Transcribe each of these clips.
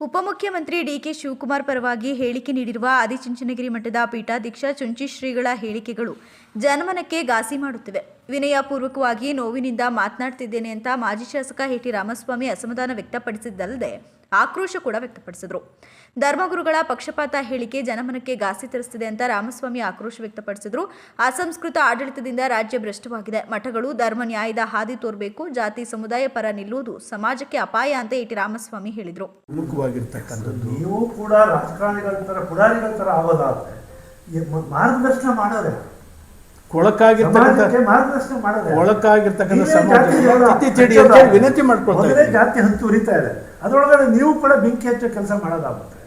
ಉಪಮುಖ್ಯಮಂತ್ರಿ ಡಿಕೆ ಶಿವಕುಮಾರ್ ಪರವಾಗಿ ಹೇಳಿಕೆ ನೀಡಿರುವ ಆದಿಚುಂಚನಗಿರಿ ಮಠದ ಪೀಠಾಧ್ಯಕ್ಷ ಚುಂಚಿ ಶ್ರೀಗಳ ಹೇಳಿಕೆಗಳು ಜನಮನಕ್ಕೆ ಘಾಸಿ ಮಾಡುತ್ತಿವೆ. ವಿನಯಪೂರ್ವಕವಾಗಿ ನೋವಿನಿಂದ ಮಾತನಾಡ್ತಿದ್ದೇನೆ ಅಂತ ಮಾಜಿ ಶಾಸಕ ಎಟಿ ರಾಮಸ್ವಾಮಿ ಅಸಮಾಧಾನ ವ್ಯಕ್ತಪಡಿಸಿದ್ದಲ್ಲದೆ ಆಕ್ರೋಶ ಕೂಡ ವ್ಯಕ್ತಪಡಿಸಿದರು. ಧರ್ಮಗುರುಗಳ ಪಕ್ಷಪಾತ ಹೇಳಿಕೆ ಜನಮನಕ್ಕೆ ಘಾಸಿ ತರಿಸುತ್ತಿದೆ ಅಂತ ರಾಮಸ್ವಾಮಿ ಆಕ್ರೋಶ ವ್ಯಕ್ತಪಡಿಸಿದರು. ಅಸಂಸ್ಕೃತ ಆಡಳಿತದಿಂದ ರಾಜ್ಯ ಭ್ರಷ್ಟವಾಗಿದೆ. ಮಠಗಳು ಧರ್ಮ ನ್ಯಾಯದ ಹಾದಿ ತೋರಬೇಕು. ಜಾತಿ ಸಮುದಾಯ ಪರ ನಿಲ್ಲುವುದು ಸಮಾಜಕ್ಕೆ ಅಪಾಯ ಅಂತ ಎಟಿ ರಾಮಸ್ವಾಮಿ ಹೇಳಿದರು. ನೀವು ಕೂಡ ರಾಜಕಾರಣಿಗಳ ತರ ಪುಡಾರಿಗಳ ತರ ಆಗೋದಾದ್ರೆ ಮಾರ್ಗದರ್ಶನ ಮಾಡೋರೆ ವಿನಂತಿ ಮಾಡ್ಕೊಳ್ತಾರೆ. ಜಾತಿ ಹಂತು ಉರಿತಾ ಇದೆ, ಅದರೊಳಗಡೆ ನೀವು ಕೂಡ ಬೆಂಕಿ ಹಚ್ಚೋ ಕೆಲಸ ಮಾಡೋದಾಗುತ್ತೆ.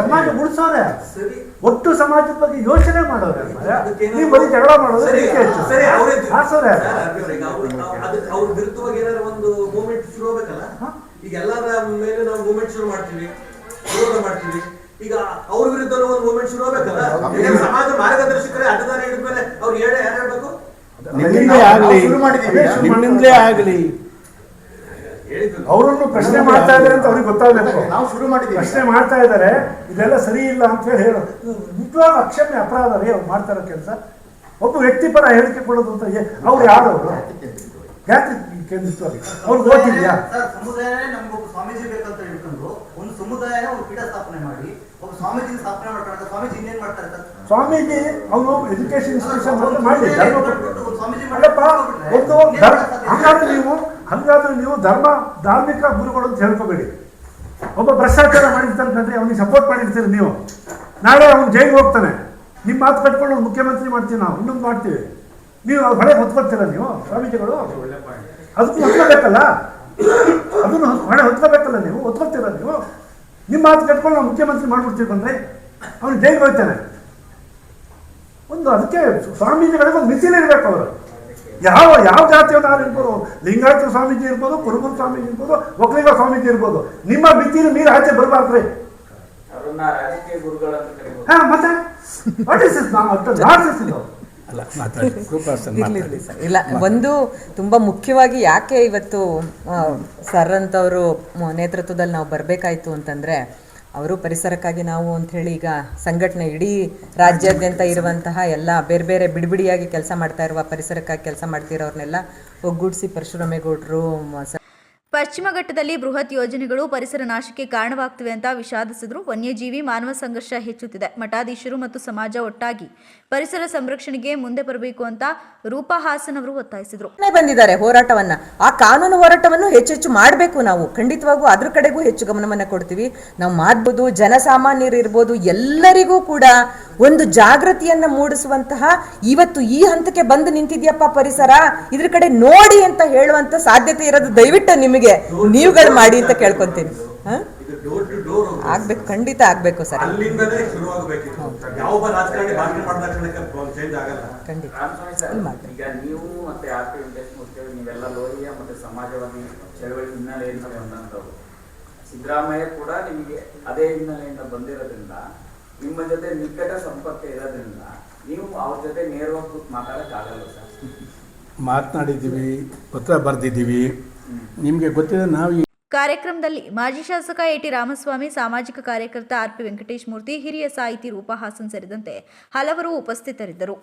ಸಮಾಜ ಉಳಿಸೋರೆ, ಒಟ್ಟು ಸಮಾಜದ ಬಗ್ಗೆ ಯೋಚನೆ ಮಾಡೋರೆ. ನೀವು ಬರೀ ಜಗಳ ಮಾಡೋದು, ಬೆಂಕಿ ಹಚ್ಚೋರೆ. ಅವ್ರ ವಿರುದ್ಧವಾಗಿ ಏನಾದ್ರು ಒಂದು ಮೂವ್ಮೆಂಟ್ ಶುರು ಹೋಗ್ಬೇಕಲ್ಲ. ಈಗ ಎಲ್ಲರ ಮೇಲೆ ನಾವು ಮೂವ್ಮೆಂಟ್ ಶುರು ಮಾಡ್ತೀವಿ, ವಿರೋಧ ಮಾಡ್ತೀವಿ. ಈಗ ಅವ್ರ ವಿರುದ್ಧ ಒಂದು ಮೂವ್ಮೆಂಟ್ ಶುರು ಹೋಗ್ಬೇಕಲ್ಲ. ಸಮಾಜ ಮಾರ್ಗದರ್ಶಕರೇ ಅಡ್ಡದಾರಿ ಹಿಡಿದ್ಮೇಲೆ ಅವ್ರು ಯಾರು ಹೇಳ್ಬೇಕು? ನಿಮ್ಮಿಂದಲೇ ಆಗಲಿ. ಅವರನ್ನು ಪ್ರಶ್ನೆ ಮಾಡ್ತಾ ಇದ್ದಾರೆ ಅಂತ ಅವ್ರಿಗೆ ಗೊತ್ತಾಗಬೇಕು. ನಾವು ಶುರು ಮಾಡಿದ್ವಿ, ಪ್ರಶ್ನೆ ಮಾಡ್ತಾ ಇದ್ದಾರೆ, ಇದೆಲ್ಲ ಸರಿ ಇಲ್ಲ ಅಂತ ಹೇಳಿ ನಿಜವಾದ ಅಕ್ಷಮ್ಯ ಅಪರಾಧ ರೀ ಅವ್ರು ಮಾಡ್ತಾ ಇರೋ ಕೆಲಸ. ಒಬ್ಬ ವ್ಯಕ್ತಿ ಪರ ಹೇಳಿಕೆ ಕೊಡೋದು ಅಂತ ಅವ್ರು ಯಾರವರು? ಯಾಕೆ ಕೇಂದ್ರವಾಗಿ ಅವ್ರಿಗೆ ಓಟಿದ್ಯಾ? ಸಮುದಾಯನೇ ನಮ್ಗೊಬ್ಬ ಸ್ವಾಮೀಜಿ ಬೇಕಂತ ಹೇಳ್ಕೊಂಡು ಒಂದು ಸಮುದಾಯನ ಒಂದು ಪೀಠ ಸ್ಥಾಪನೆ ಮಾಡಿ ಒಬ್ಬ ಸ್ವಾಮೀಜಿ ಸ್ಥಾಪನೆ ಮಾಡ್ತಾರೆ. ಸ್ವಾಮೀಜಿ ಇನ್ನೇನ್ ಮಾಡ್ತಾರೆ ಸರ್? ಸ್ವಾಮೀಜಿ ಅವನು ಎಜುಕೇಶನ್ ಇನ್ಸ್ಟಿಟ್ಯೂಷನ್ ಮಾಡಿ ಹಂಗಾದ್ರೆ ನೀವು ಧಾರ್ಮಿಕ ಗುರುಗಳು ಅಂತ ಹೇಳ್ಕೋಬೇಡಿ. ಒಬ್ಬ ಭ್ರಷ್ಟಾಚಾರ ಮಾಡಿರ್ತಾನೆ, ಅವನಿಗೆ ಸಪೋರ್ಟ್ ಮಾಡಿರ್ತೀರಿ ನೀವು. ನಾಳೆ ಅವ್ನು ಜೈಲಿಗೆ ಹೋಗ್ತಾನೆ, ನಿಮ್ಮ ಮಾತು ಕಟ್ಕೊಂಡು ಮುಖ್ಯಮಂತ್ರಿ ಮಾಡ್ತೀವಿ, ನಾವು ಇನ್ನೊಂದು ಮಾಡ್ತೀವಿ. ನೀವು ಹೊಳೆ ಹೊತ್ಕೊಳ್ತೀರ ನೀವು ಸ್ವಾಮೀಜಿಗಳು? ಅದಕ್ಕೂ ಹೊತ್ಕೋಬೇಕಲ್ಲ, ಅದನ್ನು ಹೊಳೆ ಹೊತ್ಕೋಬೇಕಲ್ಲ, ನೀವು ಹೊತ್ಕೊಳ್ತೀರ ನೀವು. ನಿಮ್ಮ ಮಾತು ಕಟ್ಕೊಂಡು ನಾವು ಮುಖ್ಯಮಂತ್ರಿ ಮಾಡ್ಬಿಡ್ತೀವಿ ಬಂದ್ರೆ ಅವ್ನು ಜೈಲಿಗೆ ಹೋಗ್ತಾನೆ. ಒಂದು ಅದಕ್ಕೆ ಸ್ವಾಮೀಜಿಗಳಿಗೆ ಒಂದು ಮಿತಿನೇ ಇರಬೇಕು. ಅವರು ಯಾವ ಜಾತಿಯವರು ಇರ್ಬೋದು, ಲಿಂಗಾಯತ ಸ್ವಾಮೀಜಿ ಇರ್ಬೋದು, ಕುರುಬರ ಸ್ವಾಮೀಜಿ ಇರ್ಬೋದು, ಒಕ್ಕಲಿಗ ಸ್ವಾಮೀಜಿ ಇರ್ಬೋದು. ನಿಮ್ಮ ಮಿತಿನ ಮೀರಿ ಆಚೆ ಬರಬಾರ್ದ್ರಿ. ಮತ್ತೆ ಇಲ್ಲ, ಒಂದು ತುಂಬಾ ಮುಖ್ಯವಾಗಿ ಯಾಕೆ ಇವತ್ತು ಸರ್ ಅಂತವರು ನೇತೃತ್ವದಲ್ಲಿ ನಾವು ಬರಬೇಕಾಯ್ತು ಅಂತಂದ್ರೆ, ಅವರು ಪರಿಸರಕ್ಕಾಗಿ ನಾವು ಅಂತ ಹೇಳಿ ಈಗ ಸಂಘಟನೆ ಇಡೀ ರಾಜ್ಯಾದ್ಯಂತ ಇರುವಂತಹ ಎಲ್ಲ ಬೇರೆ ಬೇರೆ ಬಿಡಿಬಿಡಿಯಾಗಿ ಕೆಲಸ ಮಾಡ್ತಾ ಇರುವ ಪರಿಸರಕ್ಕಾಗಿ ಕೆಲಸ ಮಾಡ್ತಿರೋರ್ನೆಲ್ಲ ಒಗ್ಗೂಡಿಸಿ ಪರಶುರಾಮೇಗೌಡರು ಪಶ್ಚಿಮ ಘಟ್ಟದಲ್ಲಿ ಬೃಹತ್ ಯೋಜನೆಗಳು ಪರಿಸರ ನಾಶಕ್ಕೆ ಕಾರಣವಾಗ್ತಿವೆ ಅಂತ ವಿಷಾದಿಸಿದ್ರು. ವನ್ಯಜೀವಿ ಮಾನವ ಸಂಘರ್ಷ ಹೆಚ್ಚುತ್ತಿದೆ. ಮಠಾಧೀಶರು ಮತ್ತು ಸಮಾಜ ಒಟ್ಟಾಗಿ ಪರಿಸರ ಸಂರಕ್ಷಣೆಗೆ ಮುಂದೆ ಬರಬೇಕು ಅಂತ ರೂಪಾ ಹಾಸನ್ ಅವರು ಒತ್ತಾಯಿಸಿದ್ರು. ಬಂದಿದ್ದಾರೆ ಹೋರಾಟವನ್ನ. ಆ ಕಾನೂನು ಹೋರಾಟವನ್ನು ಹೆಚ್ಚೆಚ್ಚು ಮಾಡಬೇಕು. ನಾವು ಖಂಡಿತವಾಗೂ ಅದ್ರ ಕಡೆಗೂ ಹೆಚ್ಚು ಗಮನವನ್ನ ಕೊಡ್ತೀವಿ. ನಾವು ಮಾಡ್ಬೋದು, ಜನಸಾಮಾನ್ಯರು ಇರ್ಬೋದು, ಎಲ್ಲರಿಗೂ ಕೂಡ ಒಂದು ಜಾಗೃತಿಯನ್ನ ಮೂಡಿಸುವಂತಹ ಇವತ್ತು ಈ ಹಂತಕ್ಕೆ ಬಂದು ನಿಂತಿದ್ಯಪ್ಪ ಪರಿಸರ, ಇದ್ರ ಕಡೆ ನೋಡಿ ಅಂತ ಹೇಳುವಂತ ಸಾಧ್ಯತೆ ಇರೋದು ದಯವಿಟ್ಟು ನಿಮಗೆ ನೀವುಗಳು ಮಾಡಿ ಅಂತ ಕೇಳ್ಕೊಂತೀನಿ. ಆಗ್ಬೇಕು, ಖಂಡಿತ ಆಗ್ಬೇಕು ಸರ್. ಈಗ ನೀವು ಮತ್ತೆ ನೀವೆಲ್ಲ ಲೋಹಿಯ ಮತ್ತೆ ಸಮಾಜವಾದಿ ಚಳವಳಿ ಹಿನ್ನೆಲೆಯಿಂದ ಬಂದಂತವ್ರು. ಸಿದ್ದರಾಮಯ್ಯ ಕೂಡ ನಿಮಗೆ ಅದೇ ಹಿನ್ನೆಲೆಯಿಂದ ಬಂದಿರೋದ್ರಿಂದ, ನಿಮ್ಮ ಜೊತೆ ನಿಕಟ ಸಂಪರ್ಕ ಇರೋದ್ರಿಂದ ನೀವು ಅವ್ರ ಜೊತೆ ನೇರವಾಗಿ ಮಾತಾಡಕ್ ಆಗಲ್ಲ ಸರ್. ಮಾತನಾಡಿದ್ದೀವಿ, ಪತ್ರ ಬರೆದಿದ್ದೀವಿ, ನಿಮಗೆ ಗೊತ್ತಿದೆ. ನಾವು ಕಾರ್ಯಕ್ರಮದಲ್ಲಿ ಮಾಜಿ ಶಾಸಕ ಎಟಿ ರಾಮಸ್ವಾಮಿ, ಸಾಮಾಜಿಕ ಕಾರ್ಯಕರ್ತ ಆರ್ಪಿ ವೆಂಕಟೇಶ್ ಮೂರ್ತಿ, ಹಿರಿಯ ಸಾಹಿತಿ ರೂಪಾ ಹಾಸನ್ ಸೇರಿದಂತೆ ಹಲವರು ಉಪಸ್ಥಿತರಿದ್ದರು.